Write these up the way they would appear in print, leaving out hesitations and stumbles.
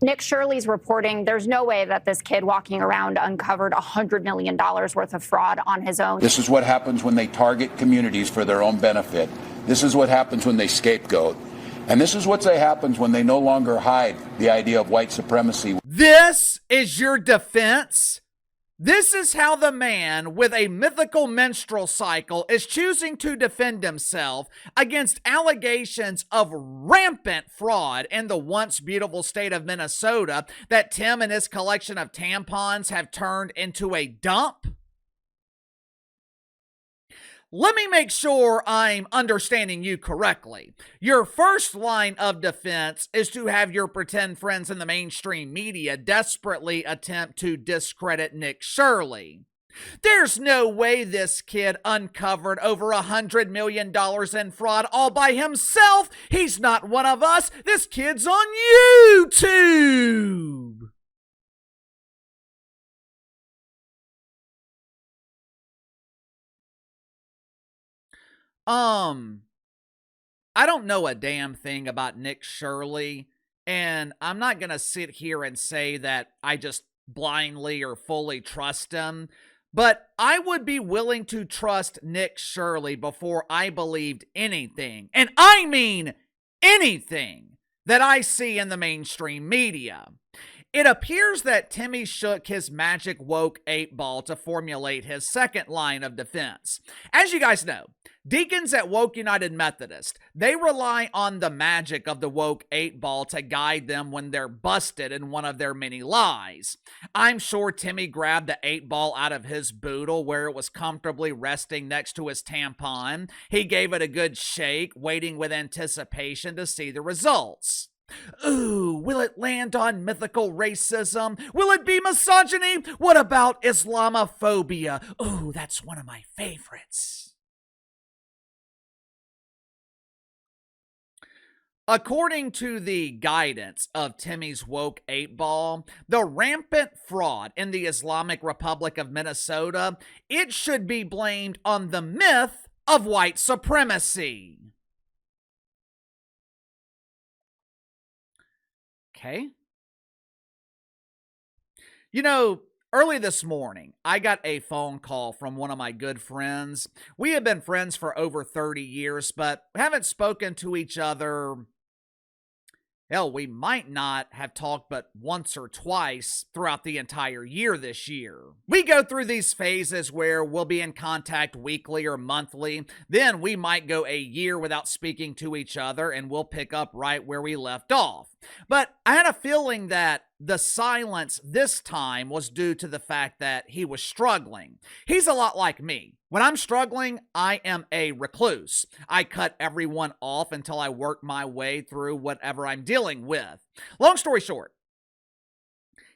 Nick Shirley's reporting there's no way that this kid walking around uncovered $100 million worth of fraud on his own. This is what happens when they target communities for their own benefit. This is what happens when they scapegoat. And this is what happens when they no longer hide the idea of white supremacy. This is your defense? This is how the man with a mythical menstrual cycle is choosing to defend himself against allegations of rampant fraud in the once beautiful state of Minnesota that Tim and his collection of tampons have turned into a dump? Let me make sure I'm understanding you correctly. Your first line of defense is to have your pretend friends in the mainstream media desperately attempt to discredit Nick Shirley. There's no way this kid uncovered over $100 million in fraud all by himself. He's not one of us. This kid's on YouTube. I don't know a damn thing about Nick Shirley, and I'm not going to sit here and say that I just blindly or fully trust him, but I would be willing to trust Nick Shirley before I believed anything, and I mean anything, that I see in the mainstream media. It appears that Timmy shook his magic woke 8-ball to formulate his second line of defense. As you guys know, deacons at Woke United Methodist, they rely on the magic of the woke 8-ball to guide them when they're busted in one of their many lies. I'm sure Timmy grabbed the 8-ball out of his boodle where it was comfortably resting next to his tampon. He gave it a good shake, waiting with anticipation to see the results. Ooh, will it land on mythical racism? Will it be misogyny? What about Islamophobia? Ooh, that's one of my favorites. According to the guidance of Timmy's woke 8-ball, the rampant fraud in the Islamic Republic of Minnesota, it should be blamed on the myth of white supremacy. Okay. You know, early this morning, I got a phone call from one of my good friends. We have been friends for over 30 years, but haven't spoken to each other. Hell, we might not have talked but once or twice throughout the entire year this year. We go through these phases where we'll be in contact weekly or monthly. Then we might go a year without speaking to each other, and we'll pick up right where we left off. But I had a feeling that the silence this time was due to the fact that he was struggling. He's a lot like me. When I'm struggling, I am a recluse. I cut everyone off until I work my way through whatever I'm dealing with. Long story short,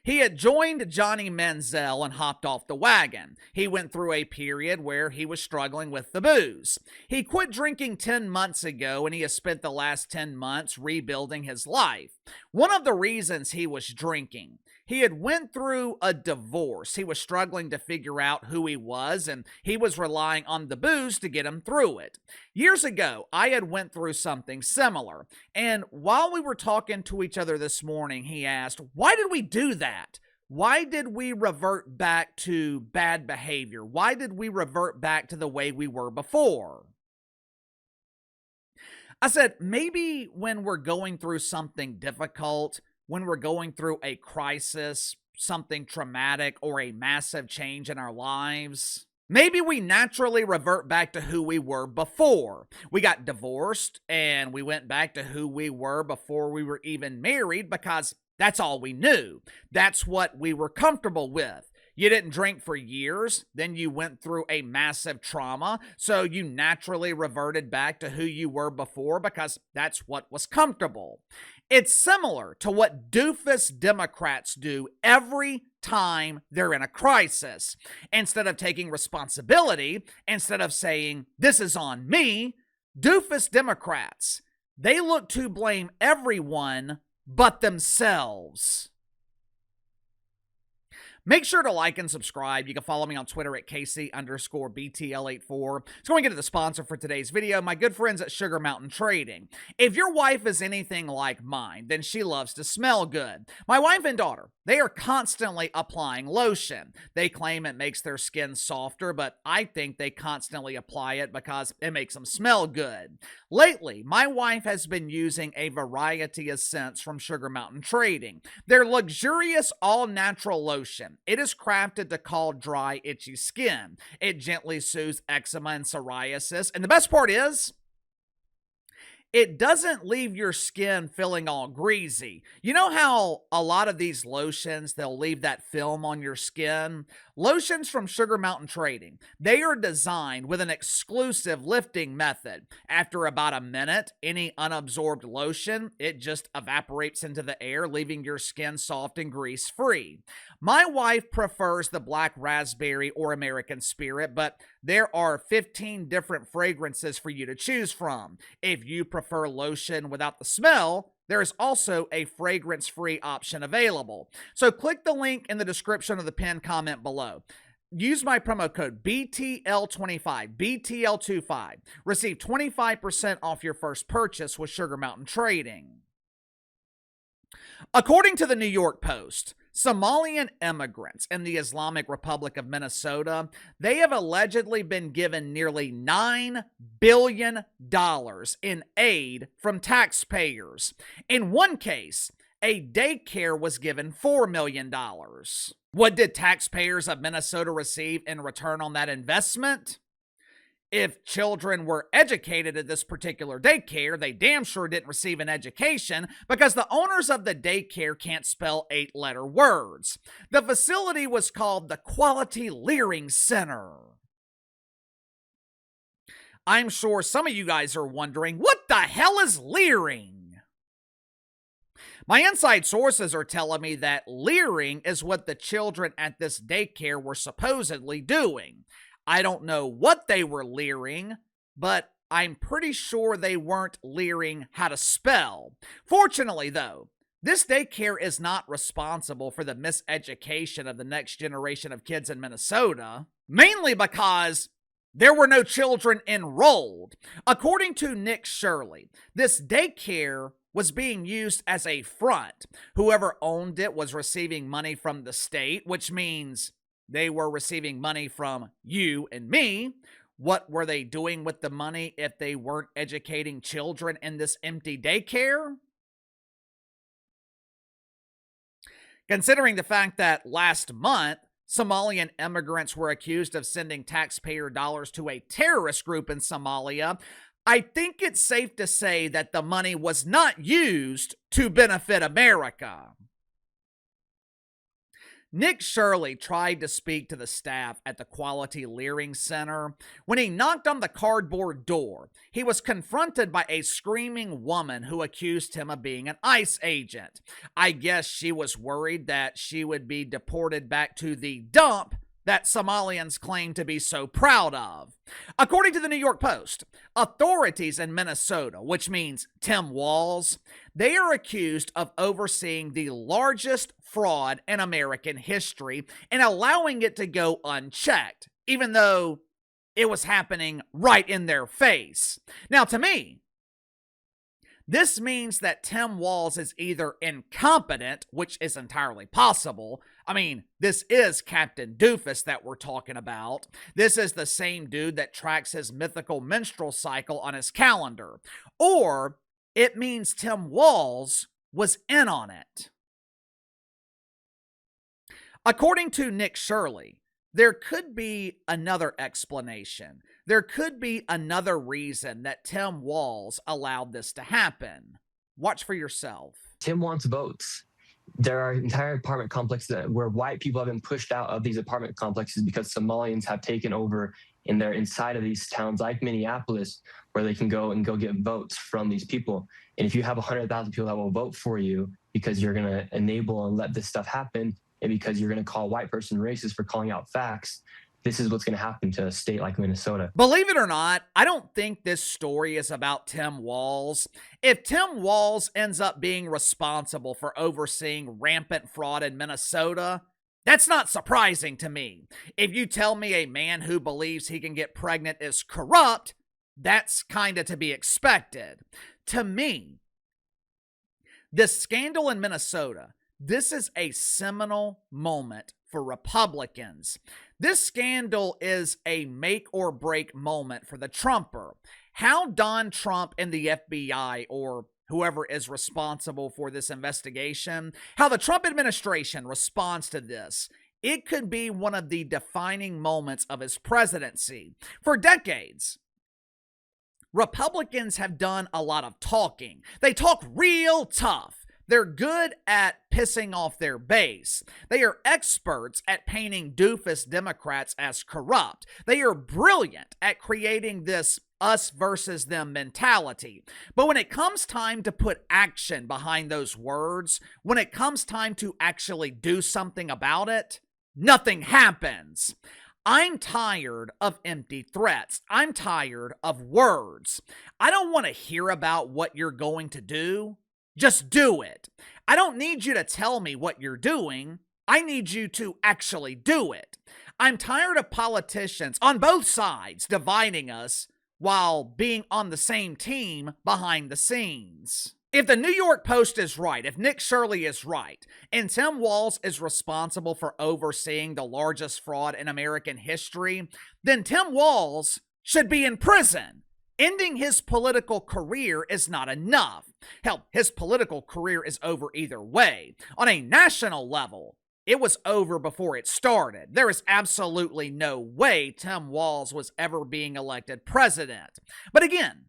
he had joined Johnny Manziel and hopped off the wagon. He went through a period where he was struggling with the booze. He quit drinking 10 months ago, and he has spent the last 10 months rebuilding his life. One of the reasons he was drinking, he had went through a divorce. He was struggling to figure out who he was, and he was relying on the booze to get him through it. Years ago, I had went through something similar, and while we were talking to each other this morning, he asked, why did we do that? Why did we revert back to bad behavior? Why did we revert back to the way we were before? I said, maybe when we're going through something difficult, when we're going through a crisis, something traumatic, or a massive change in our lives, maybe we naturally revert back to who we were before. We got divorced, and we went back to who we were before we were even married because that's all we knew. That's what we were comfortable with. You didn't drink for years, then you went through a massive trauma, so you naturally reverted back to who you were before because that's what was comfortable. It's similar to what doofus Democrats do every time they're in a crisis. Instead of taking responsibility, instead of saying, this is on me, doofus Democrats, they look to blame everyone but themselves. Make sure to like and subscribe. You can follow me on Twitter at Casey_BTL84. Let's go and get to the sponsor for today's video, my good friends at Sugar Mountain Trading. If your wife is anything like mine, then she loves to smell good. My wife and daughter, they are constantly applying lotion. They claim it makes their skin softer, but I think they constantly apply it because it makes them smell good. Lately, my wife has been using a variety of scents from Sugar Mountain Trading. Their luxurious all-natural lotion. It is crafted to calm dry, itchy skin. It gently soothes eczema and psoriasis. And the best part is, it doesn't leave your skin feeling all greasy. You know how a lot of these lotions, they'll leave that film on your skin? Lotions from Sugar Mountain Trading, they are designed with an exclusive lifting method. After about a minute, any unabsorbed lotion, it just evaporates into the air, leaving your skin soft and grease-free. My wife prefers the Black Raspberry or American Spirit, but there are 15 different fragrances for you to choose from. If you prefer lotion without the smell, there is also a fragrance-free option available. So click the link in the description of the pinned comment below. Use my promo code BTL25, BTL25. Receive 25% off your first purchase with Sugar Mountain Trading. According to the New York Post, Somalian immigrants in the Islamic Republic of Minnesota, they have allegedly been given nearly $9 billion in aid from taxpayers. In one case, a daycare was given $4 million. What did taxpayers of Minnesota receive in return on that investment? If children were educated at this particular daycare, they damn sure didn't receive an education because the owners of the daycare can't spell 8-letter words. The facility was called the Quality Leering Center. I'm sure some of you guys are wondering, what the hell is leering? My inside sources are telling me that leering is what the children at this daycare were supposedly doing. I don't know what they were leering, but I'm pretty sure they weren't leering how to spell. Fortunately, though, this daycare is not responsible for the miseducation of the next generation of kids in Minnesota, mainly because there were no children enrolled. According to Nick Shirley, this daycare was being used as a front. Whoever owned it was receiving money from the state, which means they were receiving money from you and me. What were they doing with the money if they weren't educating children in this empty daycare? Considering the fact that last month, Somalian immigrants were accused of sending taxpayer dollars to a terrorist group in Somalia, I think it's safe to say that the money was not used to benefit America. Nick Shirley tried to speak to the staff at the Quality Leering Center. When he knocked on the cardboard door, he was confronted by a screaming woman who accused him of being an ICE agent. I guess she was worried that she would be deported back to the dump that Somalians claim to be so proud of. According to the New York Post, authorities in Minnesota, which means Tim Walz, they are accused of overseeing the largest fraud in American history and allowing it to go unchecked, even though it was happening right in their face. Now, to me, this means that Tim Walz is either incompetent, which is entirely possible. I mean, this is Captain Doofus that we're talking about. This is the same dude that tracks his mythical menstrual cycle on his calendar. Or it means Tim Walz was in on it. According to Nick Shirley, there could be another explanation. There could be another reason that Tim Walz allowed this to happen. Watch for yourself. Tim wants votes. There are entire apartment complexes where white people have been pushed out of these apartment complexes because Somalians have taken over and they're inside of these towns like Minneapolis where they can go get votes from these people. And if you have 100,000 people that will vote for you because you're going to enable and let this stuff happen, and because you're going to call a white person racist for calling out facts, this is what's going to happen to a state like Minnesota. Believe it or not, I don't think this story is about Tim Walz. If Tim Walz ends up being responsible for overseeing rampant fraud in Minnesota, That's not surprising to me. If you tell me a man who believes he can get pregnant is corrupt, that's kind of to be expected. To me, this scandal in Minnesota, this is a seminal moment for Republicans. This scandal is a make or break moment for the Trumper. How Don Trump and the FBI, or whoever is responsible for this investigation, how the Trump administration responds to this, it could be one of the defining moments of his presidency. For decades, Republicans have done a lot of talking. They talk real tough. They're good at pissing off their base. They are experts at painting doofus Democrats as corrupt. They are brilliant at creating this us versus them mentality. But when it comes time to put action behind those words, when it comes time to actually do something about it, nothing happens. I'm tired of empty threats. I'm tired of words. I don't want to hear about what you're going to do. Just do it. I don't need you to tell me what you're doing. I need you to actually do it. I'm tired of politicians on both sides dividing us while being on the same team behind the scenes. If the New York Post is right, if Nick Shirley is right, and Tim Walz is responsible for overseeing the largest fraud in American history, then Tim Walz should be in prison. Ending his political career is not enough. Hell, his political career is over either way. On a national level, it was over before it started. There is absolutely no way Tim Walz was ever being elected president. But again,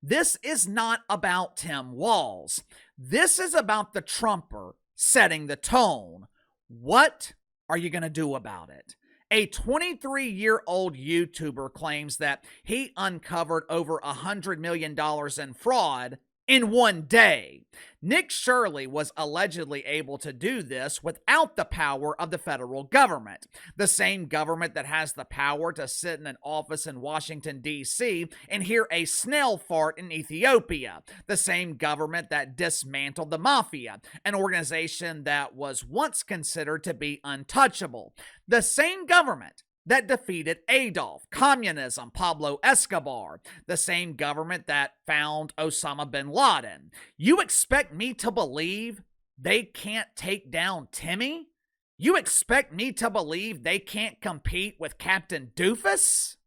this is not about Tim Walz. This is about the Trumper setting the tone. What are you going to do about it? A 23-year-old YouTuber claims that he uncovered over $100 million in fraud in one day. Nick Shirley was allegedly able to do this without the power of the federal government, the same government that has the power to sit in an office in Washington, D.C. and hear a snail fart in Ethiopia, the same government that dismantled the mafia, an organization that was once considered to be untouchable, the same government that defeated Adolf, communism, Pablo Escobar, the same government that found Osama bin Laden. You expect me to believe they can't take down Timmy? You expect me to believe they can't compete with Captain Doofus?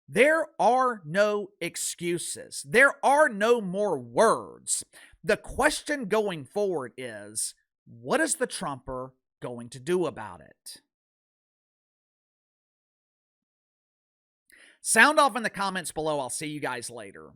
There are no excuses. There are no more words. The question going forward is, what is the Trumper going to do about it? Sound off in the comments below. I'll see you guys later.